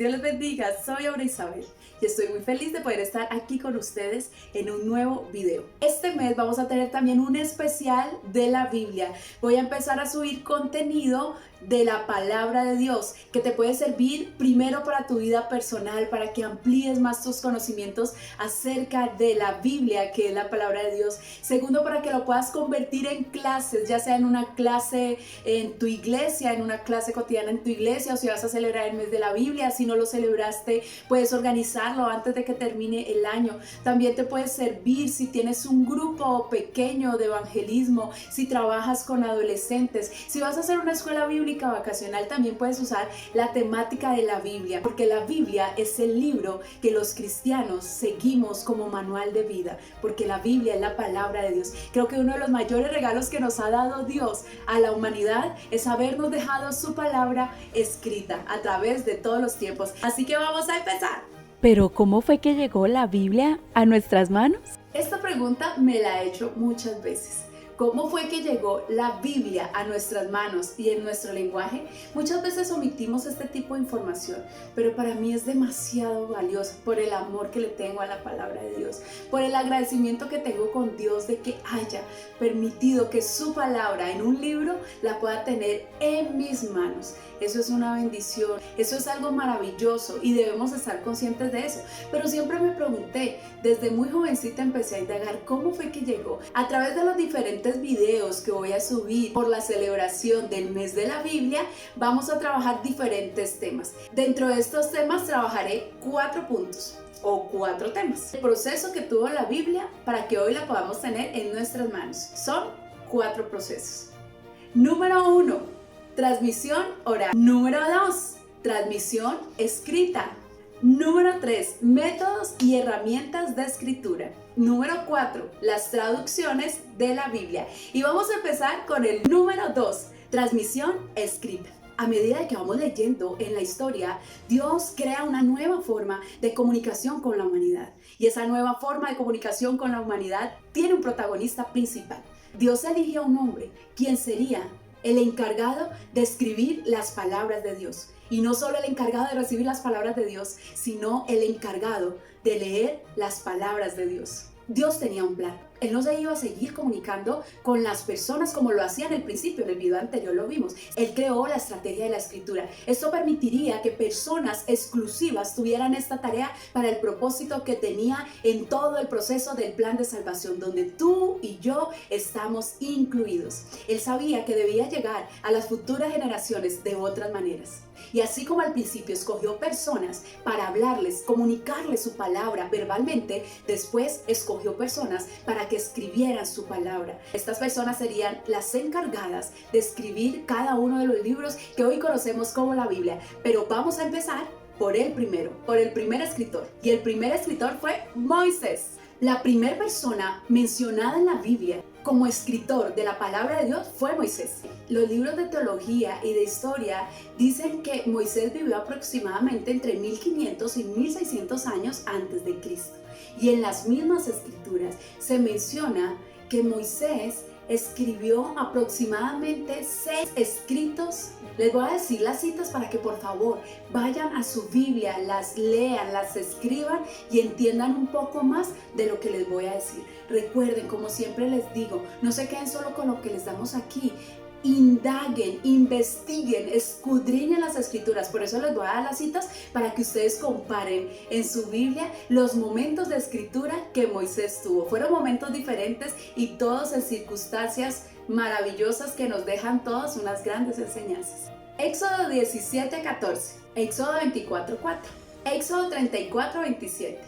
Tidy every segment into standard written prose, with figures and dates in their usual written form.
Dios les bendiga, soy Aura Isabel y estoy muy feliz de poder estar aquí con ustedes en un nuevo video. Este mes vamos a tener también un especial de la Biblia. Voy a empezar a subir contenido de la palabra de Dios que te puede servir primero para tu vida personal, para que amplíes más tus conocimientos acerca de la Biblia, que es la palabra de Dios. Segundo, para que lo puedas convertir en clases, ya sea en una clase en tu iglesia, en una clase cotidiana en tu iglesia, o si vas a celebrar el mes de la Biblia. Si no lo celebraste, puedes organizarlo antes de que termine el año. También te puede servir si tienes un grupo pequeño de evangelismo, si trabajas con adolescentes, si vas a hacer una escuela bíblica vacacional, también puedes usar la temática de la Biblia, porque la Biblia es el libro que los cristianos seguimos como manual de vida, porque la Biblia es la palabra de Dios. Creo que uno de los mayores regalos que nos ha dado Dios a la humanidad es habernos dejado su palabra escrita a través de todos los tiempos. Así que vamos a empezar. Pero ¿cómo fue que llegó la Biblia a nuestras manos? Esta pregunta me la he hecho muchas veces. ¿Cómo fue que llegó la Biblia a nuestras manos y en nuestro lenguaje? Muchas veces omitimos este tipo de información, pero para mí es demasiado valiosa por el amor que le tengo a la palabra de Dios, por el agradecimiento que tengo con Dios de que haya permitido que su palabra en un libro la pueda tener en mis manos. Eso es una bendición, eso es algo maravilloso y debemos estar conscientes de eso. Pero siempre me pregunté, desde muy jovencita empecé a indagar cómo fue que llegó. A través de los diferentes videos que voy a subir por la celebración del mes de la Biblia, vamos a trabajar diferentes temas. Dentro de estos temas trabajaré 4 puntos o 4 temas. El proceso que tuvo la Biblia para que hoy la podamos tener en nuestras manos. Son 4 procesos. Número 1. Transmisión oral. Número 2. Transmisión escrita. Número 3. Métodos y herramientas de escritura. Número 4. Las traducciones de la Biblia. Y vamos a empezar con el número 2. Transmisión escrita. A medida que vamos leyendo en la historia, Dios crea una nueva forma de comunicación con la humanidad. Y esa nueva forma de comunicación con la humanidad tiene un protagonista principal. Dios elige a un hombre, quien sería el encargado de escribir las palabras de Dios. Y no solo el encargado de recibir las palabras de Dios, sino el encargado de leer las palabras de Dios. Dios tenía un plan. Él no se iba a seguir comunicando con las personas como lo hacía en el principio, en el video anterior lo vimos. Él creó la estrategia de la escritura. Esto permitiría que personas exclusivas tuvieran esta tarea para el propósito que tenía en todo el proceso del plan de salvación, donde tú y yo estamos incluidos. Él sabía que debía llegar a las futuras generaciones de otras maneras. Y así como al principio escogió personas para hablarles, comunicarles su palabra verbalmente, después escogió personas para que escribieran su palabra. Estas personas serían las encargadas de escribir cada uno de los libros que hoy conocemos como la Biblia. Pero vamos a empezar por el primer escritor. Y el primer escritor fue Moisés. La primera persona mencionada en la Biblia como escritor de la palabra de Dios fue Moisés. Los libros de teología y de historia dicen que Moisés vivió aproximadamente entre 1500 y 1600 años antes de Cristo. Y en las mismas escrituras se menciona que Moisés escribió aproximadamente 6 escritos. Les voy a decir las citas para que por favor vayan a su Biblia, las lean, las escriban y entiendan un poco más de lo que les voy a decir. Recuerden, como siempre les digo, no se queden solo con lo que les damos aquí. Indaguen, investiguen, escudriñen las escrituras. Por eso les voy a dar las citas para que ustedes comparen en su Biblia los momentos de escritura que Moisés tuvo. Fueron momentos diferentes y todos en circunstancias maravillosas que nos dejan todas unas grandes enseñanzas. Éxodo 17:14, Éxodo 24:4, Éxodo 34:27,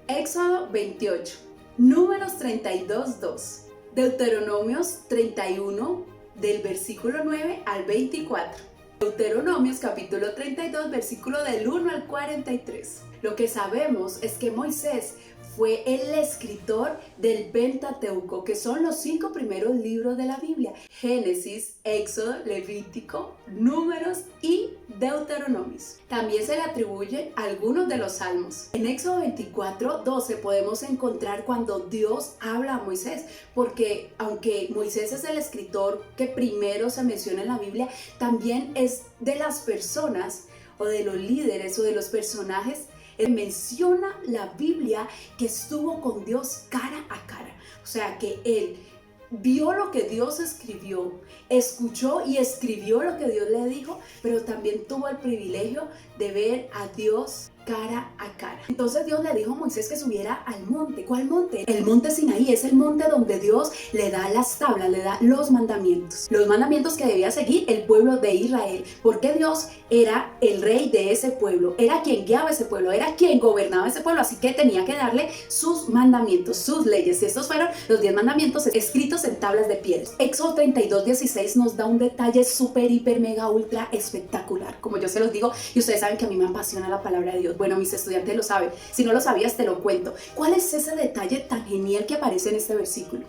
Éxodo 28, Números 32:2, Deuteronomios 31 del versículo 9 al 24. Deuteronomios capítulo 32 versículo del 1 al 43. Lo que sabemos es que Moisés fue el escritor del Pentateuco, que son los 5 primeros libros de la Biblia: Génesis, Éxodo, Levítico, Números y Deuteronomios. También se le atribuyen algunos de los salmos. En Éxodo 24:12 podemos encontrar cuando Dios habla a Moisés, porque aunque Moisés es el escritor que primero se menciona en la Biblia, también es de las personas o de los líderes o de los personajes, menciona la Biblia que estuvo con Dios cara a cara. O sea, que él vio lo que Dios escribió, escuchó y escribió lo que Dios le dijo, pero también tuvo el privilegio de ver a Dios cara a cara. Entonces Dios le dijo a Moisés que subiera al monte. ¿Cuál monte? El monte Sinaí. Es el monte donde Dios le da las tablas, le da los mandamientos que debía seguir el pueblo de Israel, porque Dios era el rey de ese pueblo, era quien guiaba ese pueblo, era quien gobernaba ese pueblo, así que tenía que darle sus mandamientos, sus leyes, y estos fueron los 10 mandamientos escritos en tablas de piedra. Éxodo 32:16 nos da un detalle súper, hiper, mega, ultra espectacular, como yo se los digo, y ustedes saben que a mí me apasiona la palabra de Dios. Bueno, mis estudiantes lo saben, si no lo sabías te lo cuento. ¿Cuál es ese detalle tan genial que aparece en este versículo?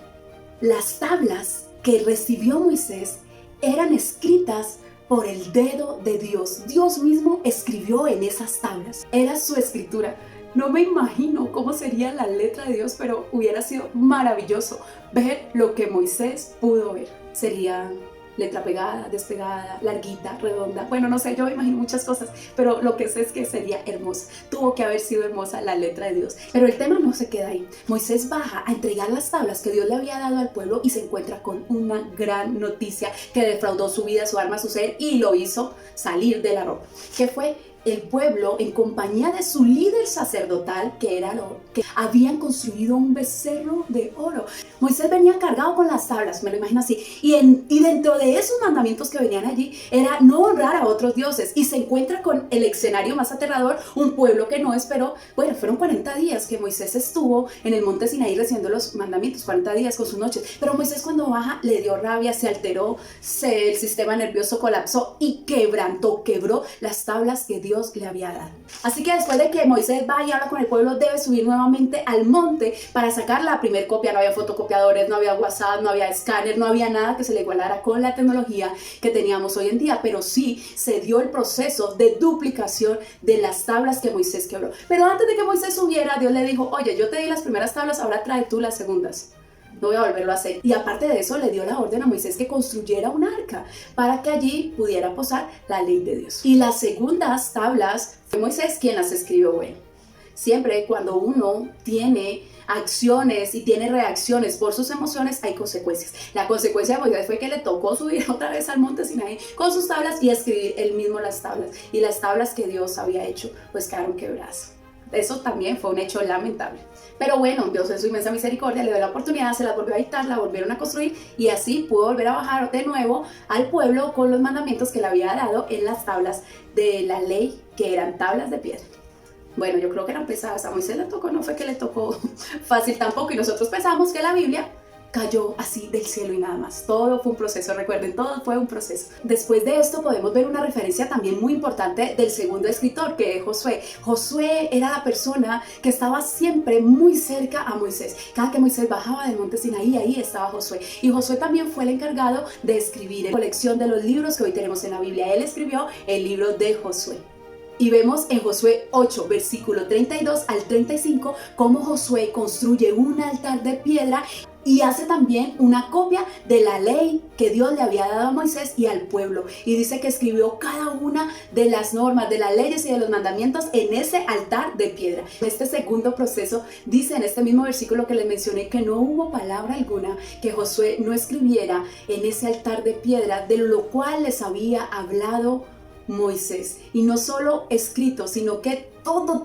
Las tablas que recibió Moisés eran escritas por el dedo de Dios. Dios mismo escribió en esas tablas. Era su escritura. No me imagino cómo sería la letra de Dios, pero hubiera sido maravilloso ver lo que Moisés pudo ver. Sería letra pegada, despegada, larguita, redonda. Bueno, no sé, yo me imagino muchas cosas, pero lo que sé es que sería hermosa. Tuvo que haber sido hermosa la letra de Dios. Pero el tema no se queda ahí. Moisés baja a entregar las tablas que Dios le había dado al pueblo y se encuentra con una gran noticia que defraudó su vida, su alma, su ser y lo hizo salir de la ropa. ¿Qué fue? El pueblo, en compañía de su líder sacerdotal, que era que habían construido un becerro de oro. Moisés venía cargado con las tablas, me lo imagino así, y dentro de esos mandamientos que venían allí era no honrar a otros dioses, y se encuentra con el escenario más aterrador, un pueblo que no esperó. Bueno, fueron 40 días que Moisés estuvo en el monte Sinaí recibiendo los mandamientos, 40 días con sus noches, pero Moisés cuando baja le dio rabia, se alteró, el sistema nervioso colapsó y quebró las tablas que Dios le había dado. Así que después de que Moisés va y habla con el pueblo, debe subir nuevamente al monte para sacar la primer copia. No había fotocopiadores, no había WhatsApp, no había escáner, no había nada que se le igualara con la tecnología que teníamos hoy en día, pero sí se dio el proceso de duplicación de las tablas que Moisés quebró. Pero antes de que Moisés subiera, Dios le dijo: oye, yo te di las primeras tablas, ahora trae tú las segundas. No voy a volverlo a hacer. Y aparte de eso, le dio la orden a Moisés que construyera un arca para que allí pudiera posar la ley de Dios. Y las segundas tablas fue Moisés quien las escribió. Bueno, siempre cuando uno tiene acciones y tiene reacciones por sus emociones, hay consecuencias. La consecuencia de Moisés fue que le tocó subir otra vez al monte Sinaí con sus tablas y escribir él mismo las tablas. Y las tablas que Dios había hecho, pues quedaron quebradas. Eso también fue un hecho lamentable. Pero bueno, Dios en su inmensa misericordia le dio la oportunidad, se las volvió a dictar, la volvieron a construir y así pudo volver a bajar de nuevo al pueblo con los mandamientos que le había dado en las tablas de la ley, que eran tablas de piedra. Bueno, yo creo que eran pesadas. A Moisés le tocó, no fue que le tocó fácil tampoco, y nosotros pensamos que la Biblia cayó así del cielo y nada más. Todo fue un proceso, recuerden, todo fue un proceso. Después de esto podemos ver una referencia también muy importante del segundo escritor, que es Josué. Josué era la persona que estaba siempre muy cerca a Moisés. Cada que Moisés bajaba del monte Sinaí, ahí estaba Josué. Y Josué también fue el encargado de escribir la colección de los libros que hoy tenemos en la Biblia. Él escribió el libro de Josué. Y vemos en Josué 8, versículo 32 al 35, cómo Josué construye un altar de piedra y hace también una copia de la ley que Dios le había dado a Moisés y al pueblo. Y dice que escribió cada una de las normas, de las leyes y de los mandamientos en ese altar de piedra. En este segundo proceso, dice en este mismo versículo que les mencioné, que no hubo palabra alguna que Josué no escribiera en ese altar de piedra, de lo cual les había hablado Moisés. Y no solo escrito, sino que todo,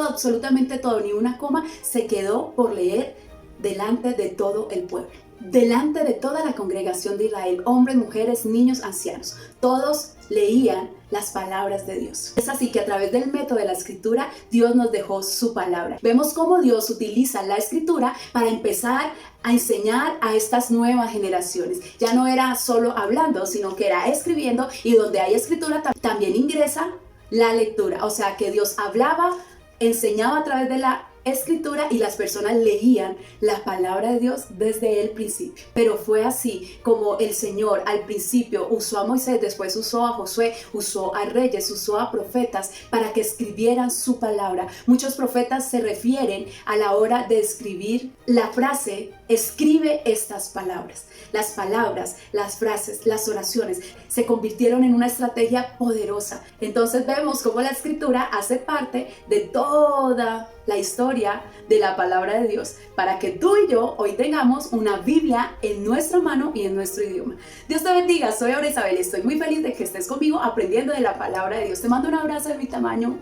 absolutamente todo, ni una coma, se quedó por leer delante de todo el pueblo, delante de toda la congregación de Israel, hombres, mujeres, niños, ancianos. Todos leían las palabras de Dios. Es así que a través del método de la escritura, Dios nos dejó su palabra. Vemos cómo Dios utiliza la escritura para empezar a enseñar a estas nuevas generaciones. Ya no era solo hablando, sino que era escribiendo, y donde hay escritura también ingresa la lectura. O sea que Dios hablaba, enseñaba a través de la escritura y las personas leían la palabra de Dios desde el principio. Pero fue así como el Señor al principio usó a Moisés, después usó a Josué, usó a reyes, usó a profetas para que escribieran su palabra. Muchos profetas se refieren a la hora de escribir la frase escribe estas palabras. Las frases, las oraciones se convirtieron en una estrategia poderosa. Entonces vemos cómo la escritura hace parte de toda la historia de la palabra de Dios para que tú y yo hoy tengamos una Biblia en nuestra mano y en nuestro idioma. Dios te bendiga, soy Aura Isabel y estoy muy feliz de que estés conmigo aprendiendo de la palabra de Dios. Te mando un abrazo de mi tamaño.